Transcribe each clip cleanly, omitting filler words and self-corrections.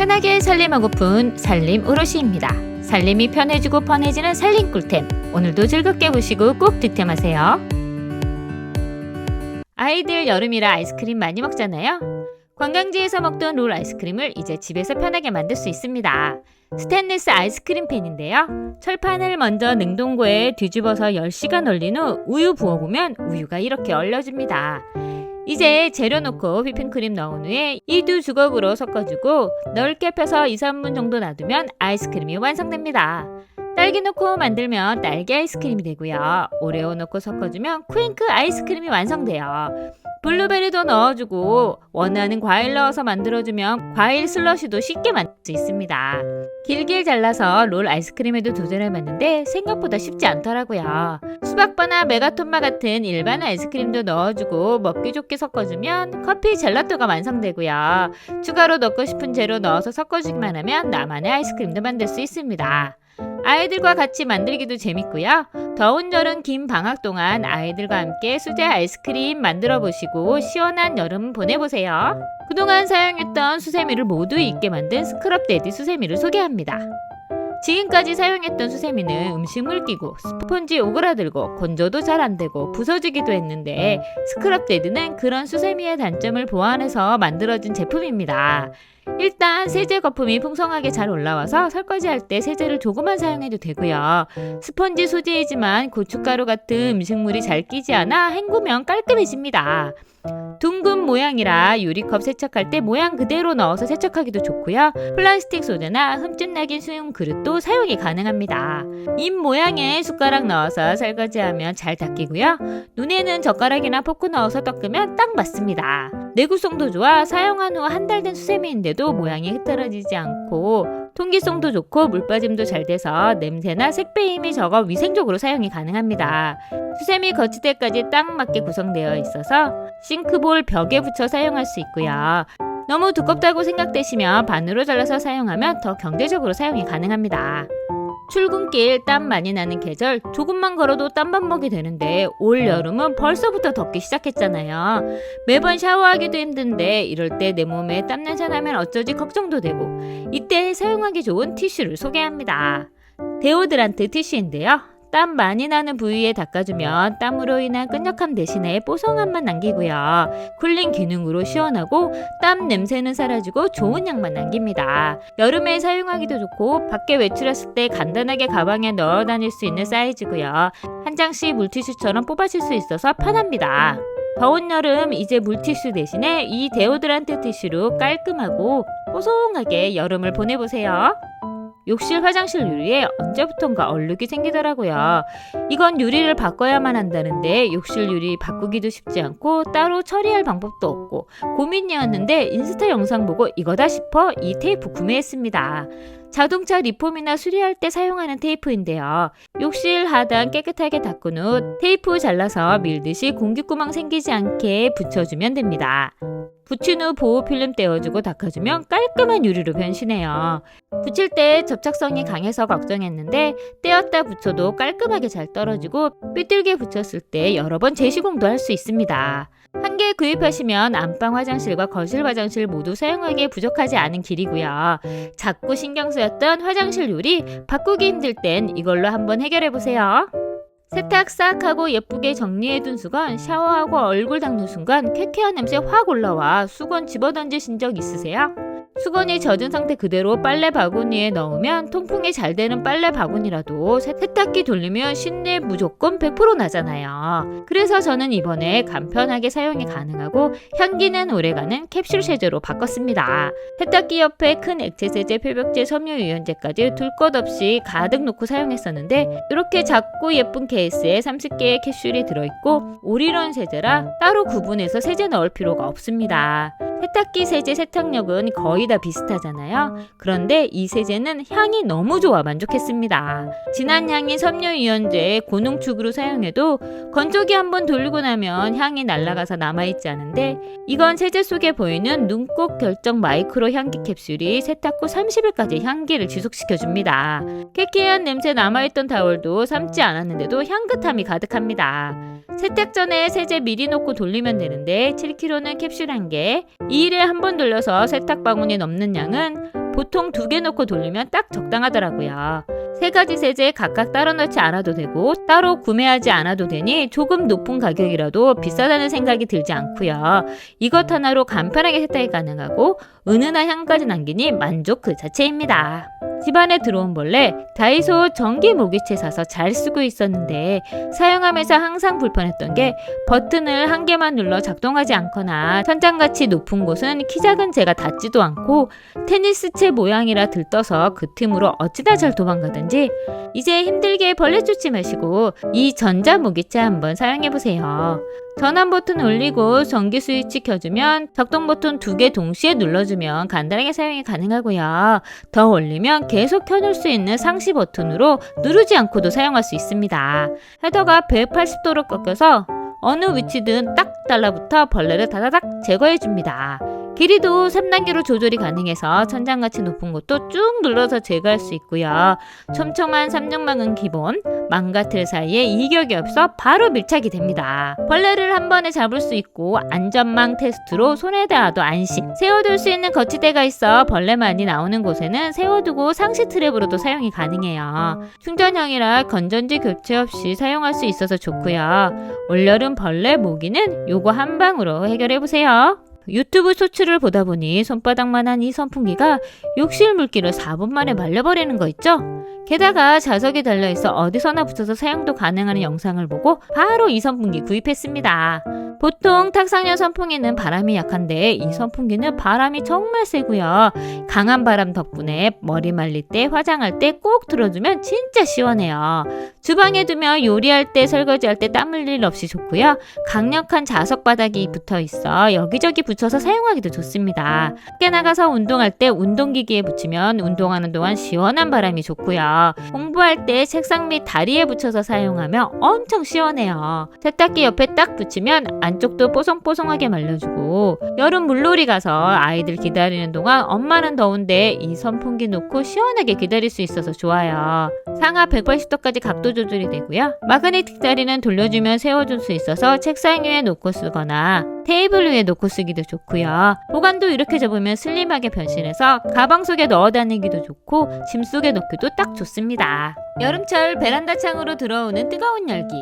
편하게 살림하고픈 살림 오롯이입니다. 살림이 편해지고 편해지는 살림 꿀템. 오늘도 즐겁게 보시고 꼭 득템하세요. 아이들 여름이라 아이스크림 많이 먹잖아요. 관광지에서 먹던 롤 아이스크림을 이제 집에서 편하게 만들 수 있습니다. 스테인리스 아이스크림 팬인데요. 철판을 먼저 냉동고에 뒤집어서 10시간 얼린 후 우유 부어보면 우유가 이렇게 얼려집니다. 이제 재료 넣고 휘핑크림 넣은 후에 이 두 주걱으로 섞어주고 넓게 펴서 2-3분 정도 놔두면 아이스크림이 완성됩니다. 딸기 넣고 만들면 딸기 아이스크림이 되고요. 오레오 넣고 섞어주면 쿠잉크 아이스크림이 완성돼요. 블루베리도 넣어주고 원하는 과일 넣어서 만들어주면 과일 슬러시도 쉽게 만들 수 있습니다. 길게 잘라서 롤 아이스크림에도 도전해봤는데 생각보다 쉽지 않더라고요. 수박바나 메가톤마 같은 일반 아이스크림도 넣어주고 먹기 좋게 섞어주면 커피 젤라또가 완성되고요. 추가로 넣고 싶은 재료 넣어서 섞어주기만 하면 나만의 아이스크림도 만들 수 있습니다. 아이들과 같이 만들기도 재밌고요. 더운 여름 긴 방학 동안 아이들과 함께 수제 아이스크림 만들어 보시고 시원한 여름 보내보세요. 그동안 사용했던 수세미를 모두 잊게 만든 스크럽데디 수세미를 소개합니다. 지금까지 사용했던 수세미는 음식물 끼고 스펀지 오그라들고 건조도 잘 안되고 부서지기도 했는데 스크럽데디는 그런 수세미의 단점을 보완해서 만들어진 제품입니다. 일단 세제 거품이 풍성하게 잘 올라와서 설거지할 때 세제를 조금만 사용해도 되고요. 스펀지 소재이지만 고춧가루 같은 음식물이 잘 끼지 않아 헹구면 깔끔해집니다. 둥근 모양이라 유리컵 세척할 때 모양 그대로 넣어서 세척하기도 좋고요. 플라스틱 소재나 흠집 나긴 수용 그릇도 사용이 가능합니다. 입 모양의 숟가락 넣어서 설거지하면 잘 닦이고요. 눈에는 젓가락이나 포크 넣어서 닦으면 딱 맞습니다. 내구성도 좋아 사용한 후 한 달 된 수세미인데도 모양이 흐트러지지 않고 통기성도 좋고 물빠짐도 잘 돼서 냄새나 색배임이 적어 위생적으로 사용이 가능합니다. 수세미 거치대까지 딱 맞게 구성되어 있어서 싱크볼 벽에 붙여 사용할 수 있고요. 너무 두껍다고 생각되시면 반으로 잘라서 사용하면 더 경제적으로 사용이 가능합니다. 출근길 땀 많이 나는 계절 조금만 걸어도 땀반복이 되는데 올 여름은 벌써부터 덥기 시작했잖아요. 매번 샤워하기도 힘든데 이럴 때 내 몸에 땀냄새 나면 어쩌지 걱정도 되고 이때 사용하기 좋은 티슈를 소개합니다. 데오드란트 티슈인데요. 땀 많이 나는 부위에 닦아주면 땀으로 인한 끈적함 대신에 뽀송함만 남기고요. 쿨링 기능으로 시원하고 땀 냄새는 사라지고 좋은 향만 남깁니다. 여름에 사용하기도 좋고 밖에 외출했을 때 간단하게 가방에 넣어 다닐 수 있는 사이즈고요. 한 장씩 물티슈처럼 뽑아줄 수 있어서 편합니다. 더운 여름 이제 물티슈 대신에 이 데오드란트 티슈로 깔끔하고 뽀송하게 여름을 보내보세요. 욕실 화장실 유리에 언제부턴가 얼룩이 생기더라고요. 이건 유리를 바꿔야만 한다는데 욕실 유리 바꾸기도 쉽지 않고 따로 처리할 방법도 없고 고민이었는데 인스타 영상 보고 이거다 싶어 이 테이프 구매했습니다. 자동차 리폼이나 수리할 때 사용하는 테이프인데요. 욕실 하단 깨끗하게 닦은 후 테이프 잘라서 밀듯이 공기구멍 생기지 않게 붙여주면 됩니다. 붙인 후 보호필름 떼어주고 닦아주면 깔끔한 유리로 변신해요. 붙일 때 접착성이 강해서 걱정했는데 떼었다 붙여도 깔끔하게 잘 떨어지고 삐뚤게 붙였을 때 여러 번 재시공도 할 수 있습니다. 한 개 구입하시면 안방 화장실과 거실 화장실 모두 사용하기에 부족하지 않은 길이고요. 자꾸 신경 쓰였던 화장실 유리 바꾸기 힘들 땐 이걸로 한번 해결해보세요. 세탁 싹 하고 예쁘게 정리해둔 수건 샤워하고 얼굴 닦는 순간 쾌쾌한 냄새 확 올라와 수건 집어던지신 적 있으세요? 수건이 젖은 상태 그대로 빨래 바구니에 넣으면 통풍이 잘 되는 빨래 바구니라도 세탁기 돌리면 신내 무조건 100% 나잖아요. 그래서 저는 이번에 간편하게 사용이 가능하고 향기는 오래가는 캡슐 세제로 바꿨습니다. 세탁기 옆에 큰 액체 세제, 표백제, 섬유유연제까지 둘 것 없이 가득 놓고 사용했었는데 이렇게 작고 예쁜 케이스에 30개의 캡슐이 들어있고 올인원 세제라 따로 구분해서 세제 넣을 필요가 없습니다. 세탁기 세제 세탁력은 거의 다 비슷하잖아요. 그런데 이 세제는 향이 너무 좋아 만족했습니다. 진한 향인 섬유유연제 고농축으로 사용해도 건조기 한번 돌리고 나면 향이 날아가서 남아있지 않은데 이건 세제 속에 보이는 눈꽃 결정 마이크로 향기 캡슐이 세탁 후 30일까지 향기를 지속시켜줍니다. 쾌쾌한 냄새 남아있던 타월도 삶지 않았는데도 향긋함이 가득합니다. 세탁 전에 세제 미리 넣고 돌리면 되는데 7kg는 캡슐 1개, 2일에 한 번 돌려서 세탁 바구니 넣는 양은 보통 2개 넣고 돌리면 딱 적당하더라고요. 3가지 세제 각각 따로 넣지 않아도 되고 따로 구매하지 않아도 되니 조금 높은 가격이라도 비싸다는 생각이 들지 않고요. 이것 하나로 간편하게 세탁이 가능하고 은은한 향까지 남기니 만족 그 자체입니다. 집안에 들어온 벌레, 다이소 전기 모기채 사서 잘 쓰고 있었는데 사용하면서 항상 불편했던 게 버튼을 한 개만 눌러 작동하지 않거나 천장같이 높은 곳은 키 작은 제가 닿지도 않고 테니스채 모양이라 들떠서 그 틈으로 어찌나 잘 도망가든지 이제 힘들게 벌레 쫓지 마시고 이 전자 모기채 한번 사용해보세요. 전원 버튼 올리고 전기 스위치 켜주면 작동 버튼 2개 동시에 눌러주면 간단하게 사용이 가능하고요. 더 올리면 계속 켜놓을 수 있는 상시 버튼으로 누르지 않고도 사용할 수 있습니다. 헤더가 180도로 꺾여서 어느 위치든 딱 달라붙어 벌레를 다다닥 제거해줍니다. 길이도 3단계로 조절이 가능해서 천장같이 높은 곳도 쭉 눌러서 제거할 수 있고요. 촘촘한 3중망은 기본, 망가틀 사이에 이격이 없어 바로 밀착이 됩니다. 벌레를 한 번에 잡을 수 있고 안전망 테스트로 손에 닿아도 안심. 세워둘 수 있는 거치대가 있어 벌레만이 나오는 곳에는 세워두고 상시 트랩으로도 사용이 가능해요. 충전형이라 건전지 교체 없이 사용할 수 있어서 좋고요. 올여름 벌레 모기는 요거 한 방으로 해결해보세요. 유튜브 쇼츠를 보다 보니 손바닥만한 이 선풍기가 욕실 물기를 4분 만에 말려버리는 거 있죠? 게다가 자석이 달려있어 어디서나 붙여서 사용도 가능한 영상을 보고 바로 이 선풍기 구입했습니다. 보통 탁상형 선풍기는 바람이 약한데 이 선풍기는 바람이 정말 세고요. 강한 바람 덕분에 머리 말릴 때 화장할 때 꼭 틀어주면 진짜 시원해요. 주방에 두면 요리할 때 설거지할 때 땀 흘릴 일 없이 좋고요. 강력한 자석 바닥이 붙어있어 여기저기 붙여서 사용하기도 좋습니다. 밖에 나가서 운동할 때 운동기기에 붙이면 운동하는 동안 시원한 바람이 좋고요. 공부할 때 책상 및 다리에 붙여서 사용하면 엄청 시원해요. 세탁기 옆에 딱 붙이면 안쪽도 뽀송뽀송하게 말려주고 여름 물놀이 가서 아이들 기다리는 동안 엄마는 더운데 이 선풍기 놓고 시원하게 기다릴 수 있어서 좋아요. 상하 180도까지 각도 조절이 되고요. 마그네틱 다리는 돌려주면 세워줄 수 있어서 책상 위에 놓고 쓰거나 테이블 위에 놓고 쓰기도 좋고요. 보관도 이렇게 접으면 슬림하게 변신해서 가방 속에 넣어 다니기도 좋고 짐 속에 넣기도 딱 좋습니다. 여름철 베란다 창으로 들어오는 뜨거운 열기.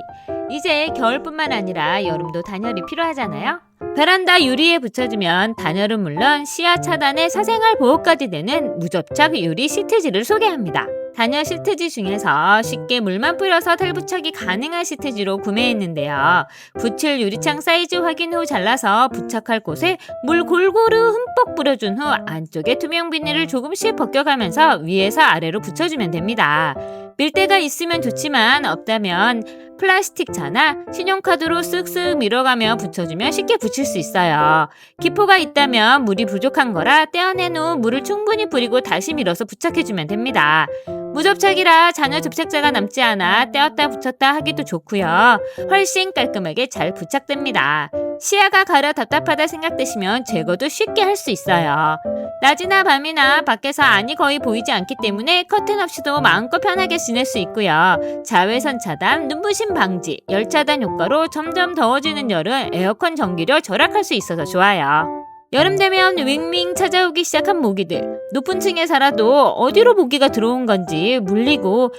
이제 겨울뿐만 아니라 여름도 단열이 필요하잖아요. 베란다 유리에 붙여주면 단열은 물론 시야 차단에 사생활 보호까지 되는 무접착 유리 시트지를 소개합니다. 단열 시트지 중에서 쉽게 물만 뿌려서 탈부착이 가능한 시트지로 구매했는데요. 붙일 유리창 사이즈 확인 후 잘라서 부착할 곳에 물 골고루 흠뻑 뿌려준 후 안쪽에 투명 비닐을 조금씩 벗겨가면서 위에서 아래로 붙여주면 됩니다. 밀대가 있으면 좋지만 없다면 플라스틱 자나 신용카드로 쓱쓱 밀어가며 붙여주면 쉽게 붙일 수 있어요. 기포가 있다면 물이 부족한 거라 떼어낸 후 물을 충분히 뿌리고 다시 밀어서 부착해주면 됩니다. 무접착이라 잔여 접착제가 남지 않아 떼었다 붙였다 하기도 좋고요. 훨씬 깔끔하게 잘 부착됩니다. 시야가 가려 답답하다 생각되시면 제거도 쉽게 할 수 있어요. 낮이나 밤이나 밖에서 안이 거의 보이지 않기 때문에 커튼 없이도 마음껏 편하게 지낼 수 있고요. 자외선 차단, 눈부심 방지, 열 차단 효과로 점점 더워지는 여름 에어컨 전기료 절약할 수 있어서 좋아요. 여름 되면 윙윙 찾아오기 시작한 모기들. 높은 층에 살아도 어디로 모기가 들어온 건지 물리고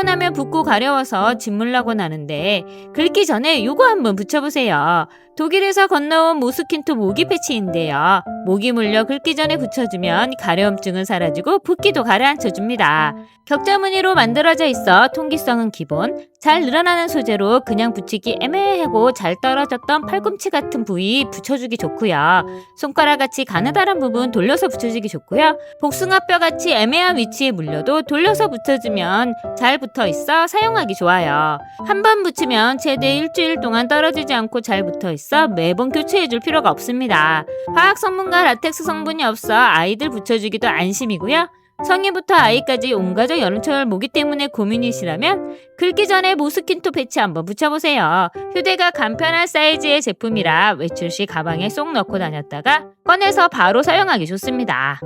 나면 붓고 가려워서 진물나고 나는데 긁기 전에 요거 한번 붙여보세요. 독일에서 건너온 모스킨토 모기 패치인데요. 모기 물려 긁기 전에 붙여주면 가려움증은 사라지고 붓기도 가라앉혀줍니다. 격자 무늬로 만들어져 있어 통기성은 기본, 잘 늘어나는 소재로 그냥 붙이기 애매하고 잘 떨어졌던 팔꿈치 같은 부위 붙여주기 좋고요. 손가락같이 가느다란 부분 돌려서 붙여주기 좋고요. 복숭아뼈같이 애매한 위치에 물려도 돌려서 붙여주면 잘 붙어있어 사용하기 좋아요. 한 번 붙이면 최대 일주일 동안 떨어지지 않고 잘 붙어있어 매번 교체해줄 필요가 없습니다. 화학 성분과 라텍스 성분이 없어 아이들 붙여주기도 안심이고요. 성인부터 아이까지 온 가족 여름철 모기 때문에 고민이시라면 긁기 전에 모스킨토 패치 한번 붙여보세요. 휴대가 간편한 사이즈의 제품이라 외출 시 가방에 쏙 넣고 다녔다가 꺼내서 바로 사용하기 좋습니다.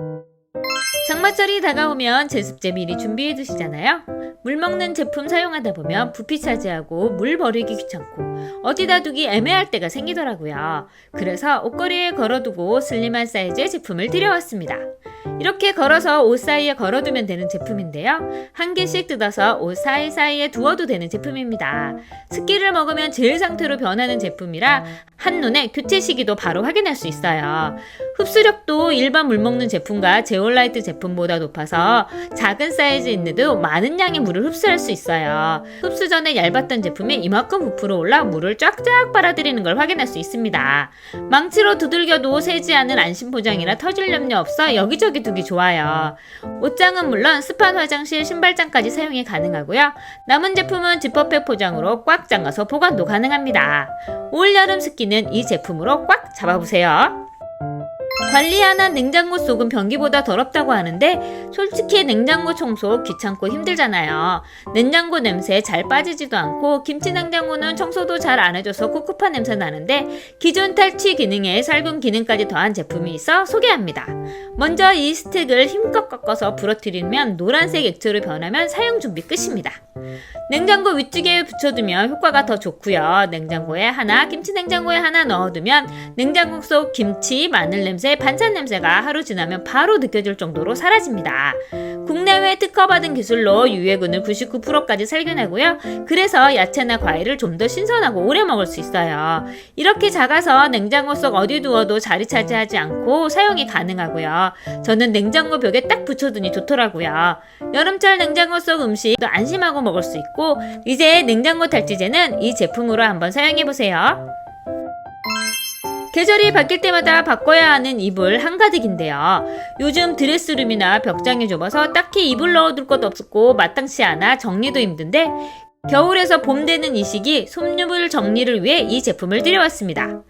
장마철이 다가오면 제습제 미리 준비해 두시잖아요. 물 먹는 제품 사용하다 보면 부피 차지하고 물 버리기 귀찮고 어디다 두기 애매할 때가 생기더라고요. 그래서 옷걸이에 걸어두고 슬림한 사이즈의 제품을 들여왔습니다. 이렇게 걸어서 옷 사이에 걸어두면 되는 제품인데요. 한 개씩 뜯어서 옷 사이사이에 두어도 되는 제품입니다. 습기를 먹으면 젤 상태로 변하는 제품이라 한눈에 교체 시기도 바로 확인할 수 있어요. 흡수력도 일반 물 먹는 제품과 제올라이트 제품보다 높아서 작은 사이즈인데도 많은 양의 물을 흡수할 수 있어요. 흡수 전에 얇았던 제품이 이만큼 부풀어 올라 물을 쫙쫙 빨아들이는 걸 확인할 수 있습니다. 망치로 두들겨도 새지 않은 안심 포장이라 터질 염려 없어 여기저기 두기 좋아요. 옷장은 물론 스판 화장실, 신발장까지 사용이 가능하고요. 남은 제품은 지퍼백 포장으로 꽉 잠가서 보관도 가능합니다. 올 여름 습기는 이 제품으로 꽉 잡아보세요. 관리하는 냉장고 속은 변기보다 더럽다고 하는데 솔직히 냉장고 청소 귀찮고 힘들잖아요. 냉장고 냄새 잘 빠지지도 않고 김치 냉장고는 청소도 잘 안 해줘서 꿉꿉한 냄새 나는데 기존 탈취 기능에 살균 기능까지 더한 제품이 있어 소개합니다. 먼저 이 스틱을 힘껏 꺾어서 부러뜨리면 노란색 액체로 변하면 사용 준비 끝입니다. 냉장고 위쪽에 붙여두면 효과가 더 좋고요. 냉장고에 하나, 김치 냉장고에 하나 넣어두면 냉장고 속 김치, 마늘 냄새, 반찬 냄새가 하루 지나면 바로 느껴질 정도로 사라집니다. 국내외 특허받은 기술로 유해균을 99%까지 살균하고요. 그래서 야채나 과일을 좀 더 신선하고 오래 먹을 수 있어요. 이렇게 작아서 냉장고 속 어디 두어도 자리 차지하지 않고 사용이 가능하고요. 저는 냉장고 벽에 딱 붙여두니 좋더라고요. 여름철 냉장고 속 음식도 안심하고 먹을 수 있고 이제 냉장고 탈취제는 이 제품으로 한번 사용해보세요. 계절이 바뀔 때마다 바꿔야 하는 이불 한가득인데요. 요즘 드레스룸이나 벽장이 좁아서 딱히 이불 넣어둘 것도 없고 마땅치 않아 정리도 힘든데 겨울에서 봄 되는 이 시기 솜이불 정리를 위해 이 제품을 들여왔습니다.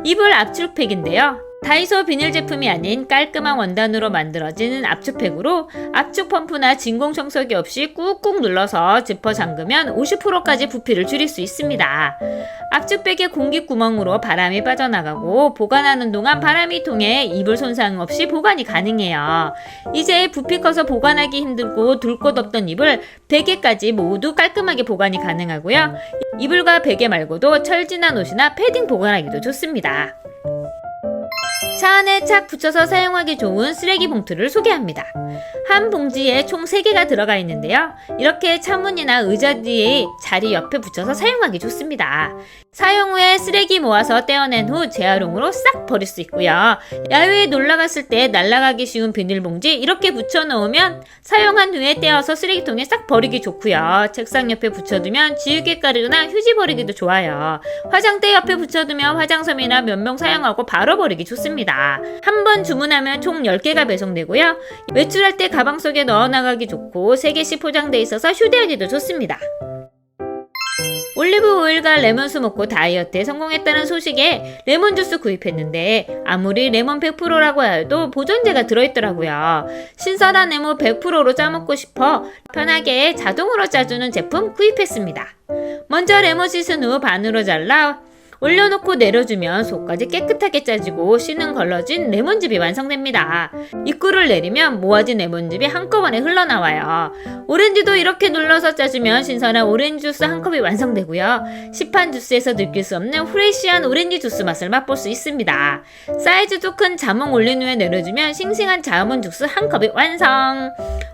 이불 압축팩인데요. 다이소 비닐 제품이 아닌 깔끔한 원단으로 만들어진 압축팩으로 압축 펌프나 진공 청소기 없이 꾹꾹 눌러서 지퍼 잠그면 50%까지 부피를 줄일 수 있습니다. 압축팩의 공기구멍으로 바람이 빠져나가고 보관하는 동안 바람이 통해 이불 손상 없이 보관이 가능해요. 이제 부피 커서 보관하기 힘들고 둘 곳 없던 이불, 베개까지 모두 깔끔하게 보관이 가능하고요. 이불과 베개 말고도 철진한 옷이나 패딩 보관하기도 좋습니다. 차 안에 착 붙여서 사용하기 좋은 쓰레기 봉투를 소개합니다. 한 봉지에 총 3개가 들어가 있는데요. 이렇게 차문이나 의자 뒤에 자리 옆에 붙여서 사용하기 좋습니다. 사용 후에 쓰레기 모아서 떼어낸 후 재활용으로 싹 버릴 수 있고요. 야외에 놀러 갔을 때 날아가기 쉬운 비닐봉지 이렇게 붙여놓으면 사용한 후에 떼어서 쓰레기통에 싹 버리기 좋고요. 책상 옆에 붙여두면 지우개 가루나 휴지 버리기도 좋아요. 화장대 옆에 붙여두면 화장솜이나 면봉 사용하고 바로 버리기 좋습니다. 한 번 주문하면 총 10개가 배송되고요. 외출할 때 가방 속에 넣어나가기 좋고 3개씩 포장돼 있어서 휴대하기도 좋습니다. 올리브 오일과 레몬수 먹고 다이어트에 성공했다는 소식에 레몬 주스 구입했는데 아무리 레몬 100%라고 해도 보존제가 들어있더라고요. 신선한 레몬 100%로 짜먹고 싶어 편하게 자동으로 짜주는 제품 구입했습니다. 먼저 레몬 씻은 후 반으로 잘라 올려놓고 내려주면 속까지 깨끗하게 짜지고 씨는 걸러진 레몬즙이 완성됩니다. 입구를 내리면 모아진 레몬즙이 한꺼번에 흘러나와요. 오렌지도 이렇게 눌러서 짜주면 신선한 오렌지 주스 한 컵이 완성되고요. 시판 주스에서 느낄 수 없는 프레시한 오렌지 주스 맛을 맛볼 수 있습니다. 사이즈도 큰 자몽 올린 후에 내려주면 싱싱한 자몽 주스 한 컵이 완성!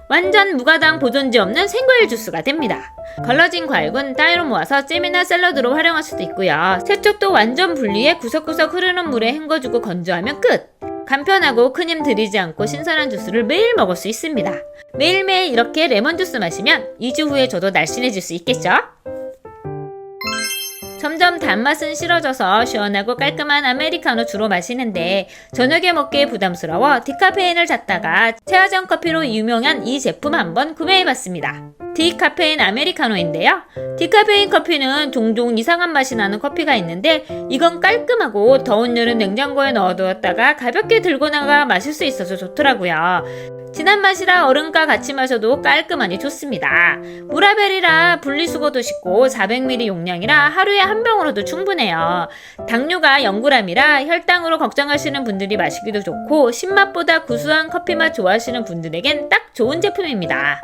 완전 무가당 보존제 없는 생과일 주스가 됩니다. 걸러진 과육은 따로 모아서 잼이나 샐러드로 활용할 수도 있고요. 세척도 완전 분리해 구석구석 흐르는 물에 헹궈주고 건조하면 끝! 간편하고 큰 힘 들이지 않고 신선한 주스를 매일 먹을 수 있습니다. 매일매일 이렇게 레몬 주스 마시면 2주 후에 저도 날씬해질 수 있겠죠? 점점 단맛은 싫어져서 시원하고 깔끔한 아메리카노 주로 마시는데 저녁에 먹기에 부담스러워 디카페인을 찾다가 체화점 커피로 유명한 이 제품 한번 구매해봤습니다. 디카페인 아메리카노인데요. 디카페인 커피는 종종 이상한 맛이 나는 커피가 있는데 이건 깔끔하고 더운 여름 냉장고에 넣어두었다가 가볍게 들고 나가 마실 수 있어서 좋더라고요. 진한 맛이라 어른과 같이 마셔도 깔끔하니 좋습니다. 무라벨이라 분리수거도 쉽고 400ml 용량이라 하루에 한 병으로도 충분해요. 당뇨가 0g이라 혈당으로 걱정하시는 분들이 마시기도 좋고 신맛보다 구수한 커피맛 좋아하시는 분들에겐 딱 좋은 제품입니다.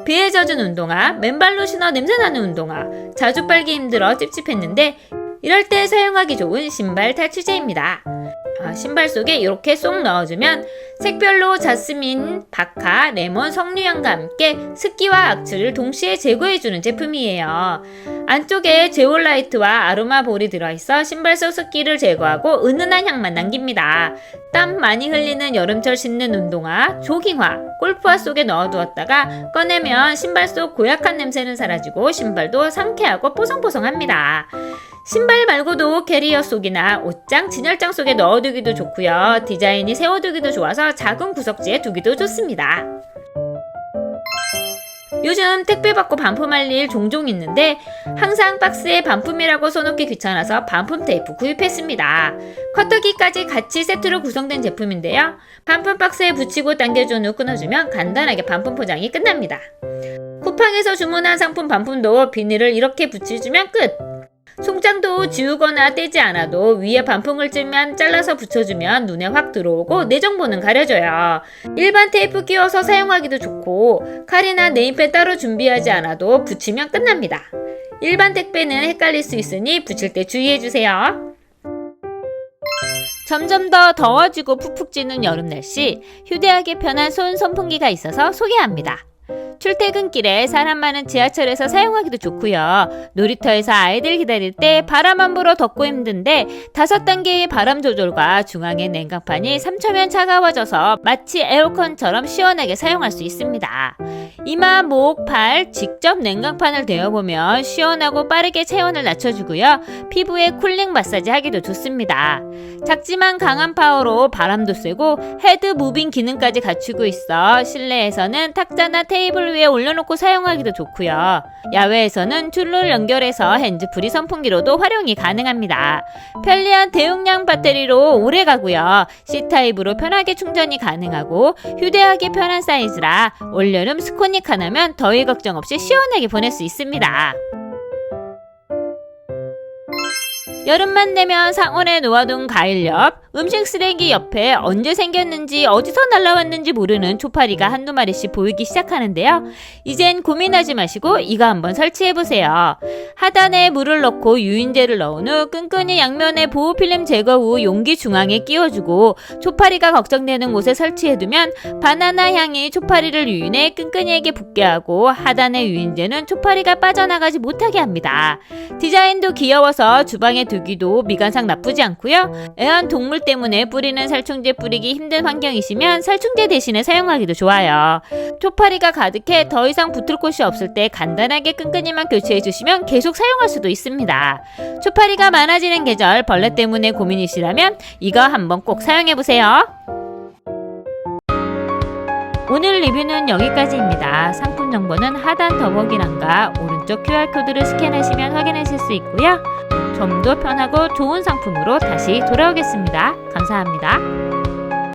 비에 젖은 운동화, 맨발로 신어 냄새나는 운동화, 자주 빨기 힘들어 찝찝했는데 이럴 때 사용하기 좋은 신발 탈취제입니다. 신발 속에 이렇게 쏙 넣어주면 색별로 자스민, 박하, 레몬, 석류향과 함께 습기와 악취를 동시에 제거해주는 제품이에요. 안쪽에 제올라이트와 아로마 볼이 들어있어 신발 속 습기를 제거하고 은은한 향만 남깁니다. 땀 많이 흘리는 여름철 신는 운동화, 조깅화, 골프화 속에 넣어두었다가 꺼내면 신발 속 고약한 냄새는 사라지고 신발도 상쾌하고 뽀송뽀송합니다. 신발 말고도 캐리어 속이나 옷장, 진열장 속에 넣어두기도 좋고요. 디자인이 세워두기도 좋아서 작은 구석지에 두기도 좋습니다. 요즘 택배 받고 반품할 일 종종 있는데 항상 박스에 반품이라고 써놓기 귀찮아서 반품 테이프 구입했습니다. 커터기까지 같이 세트로 구성된 제품인데요. 반품 박스에 붙이고 당겨준 후 끊어주면 간단하게 반품 포장이 끝납니다. 쿠팡에서 주문한 상품 반품도 비닐을 이렇게 붙여주면 끝! 송장도 지우거나 떼지 않아도 위에 반품글쯤만 잘라서 붙여주면 눈에 확 들어오고 내 정보는 가려져요. 일반 테이프 끼워서 사용하기도 좋고 칼이나 네임펜 따로 준비하지 않아도 붙이면 끝납니다. 일반 택배는 헷갈릴 수 있으니 붙일 때 주의해주세요. 점점 더 더워지고 푹푹 찌는 여름 날씨, 휴대하기 편한 손 선풍기가 있어서 소개합니다. 출퇴근길에 사람 많은 지하철에서 사용하기도 좋고요. 놀이터에서 아이들 기다릴 때 바람 안 불어 덥고 힘든데 5단계의 바람 조절과 중앙의 냉각판이 3초면 차가워져서 마치 에어컨처럼 시원하게 사용할 수 있습니다. 이마, 목, 팔 직접 냉각판을 대어보면 시원하고 빠르게 체온을 낮춰주고요. 피부에 쿨링 마사지 하기도 좋습니다. 작지만 강한 파워로 바람도 쐬고 헤드 무빙 기능까지 갖추고 있어 실내에서는 탁자나 테이블 위에 올려놓고 사용하기도 좋고요. 야외에서는 줄을 연결해서 핸즈프리 선풍기로도 활용이 가능합니다. 편리한 대용량 배터리로 오래 가고요. C타입으로 편하게 충전이 가능하고 휴대하기 편한 사이즈라 올여름 스코닉 하나면 더위 걱정 없이 시원하게 보낼 수 있습니다. 여름만 되면 상온에 놓아둔 과일 옆, 음식 쓰레기 옆에 언제 생겼는지 어디서 날라왔는지 모르는 초파리가 한두 마리씩 보이기 시작하는데요. 이젠 고민하지 마시고 이거 한번 설치해보세요. 하단에 물을 넣고 유인제를 넣은 후 끈끈이 양면에 보호필름 제거 후 용기 중앙에 끼워주고 초파리가 걱정되는 곳에 설치해두면 바나나 향이 초파리를 유인해 끈끈이에게 붙게 하고 하단의 유인제는 초파리가 빠져나가지 못하게 합니다. 디자인도 귀여워서 주방에 두기도 미관상 나쁘지 않고요. 애완동물 때문에 뿌리는 살충제 뿌리기 힘든 환경이시면 살충제 대신에 사용하기도 좋아요. 초파리가 가득해 더 이상 붙을 곳이 없을 때 간단하게 끈끈이만 교체해주시면 계속 사용할 수도 있습니다. 초파리가 많아지는 계절 벌레 때문에 고민이시라면 이거 한번 꼭 사용해보세요. 오늘 리뷰는 여기까지입니다. 상품 정보는 하단 더보기란과 오른쪽 QR코드를 스캔하시면 확인하실 수 있고요. 좀 더 편하고 좋은 상품으로 다시 돌아오겠습니다. 감사합니다.